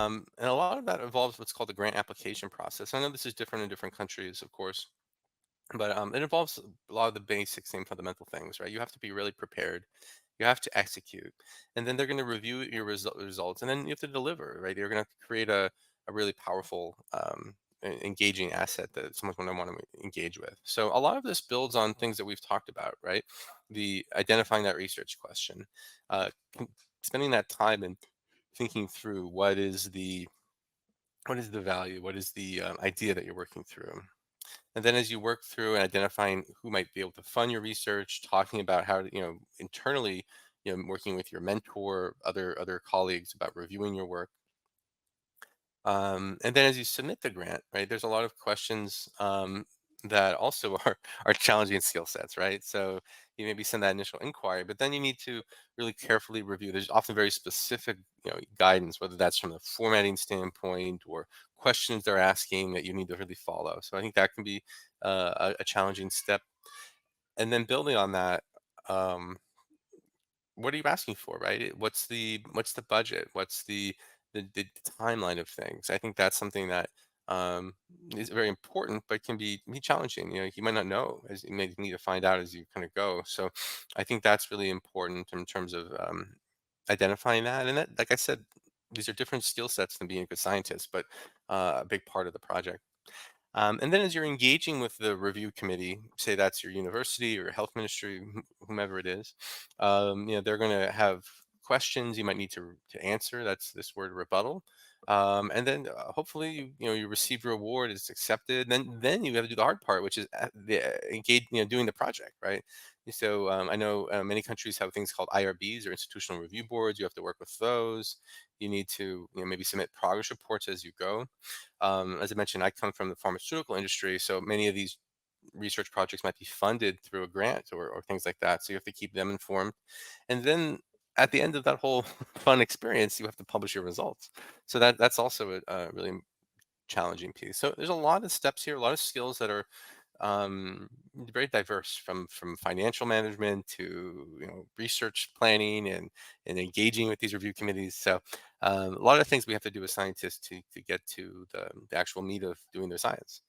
And a lot of that involves what's called the grant application process. I know this is different in different countries, of course, but it involves a lot of the basic same fundamental things, right? You have to be really prepared. You have to execute, and then they're going to review your results, and then you have to deliver, right? You're going to create a really powerful, engaging asset that someone's going to want to engage with. So a lot of this builds on things that we've talked about, right? The identifying that research question, uh, spending that time and thinking through what is the value, what is the idea that you're working through. And then as you work through and identifying who might be able to fund your research, talking about how to, internally, working with your mentor, other colleagues about reviewing your work. And then as you submit the grant, right, there's a lot of questions that also are challenging skill sets, right? So you maybe send that initial inquiry, but then you need to really carefully review. There's often very specific, guidance, whether that's from the formatting standpoint or questions they're asking that you need to really follow. So I think that can be a challenging step. And then building on that, um, what are you asking for, right? What's the budget? What's the timeline of things? I think that's something that is very important, but can be challenging. You might not know, as you may need to find out as you kind of go. So, I think that's really important in terms of identifying that. And that, like I said, these are different skill sets than being a good scientist, but a big part of the project. And then as you're engaging with the review committee, say that's your university or health ministry, whomever it is, they're going to have questions you might need to answer. That's this word rebuttal. And then hopefully you receive your award, it's accepted. Then you have to do the hard part, which is engage, doing the project, right? So I know many countries have things called IRBs or institutional review boards. You have to work with those. You need to maybe submit progress reports as you go. As I mentioned, I come from the pharmaceutical industry, so many of these research projects might be funded through a grant or things like that. So you have to keep them informed. And then at the end of that whole fun experience, you have to publish your results. So that's also a really challenging piece. So there's a lot of steps here, a lot of skills that are very diverse, from financial management to research planning and engaging with these review committees. So a lot of things we have to do as scientists to get to the actual meat of doing their science.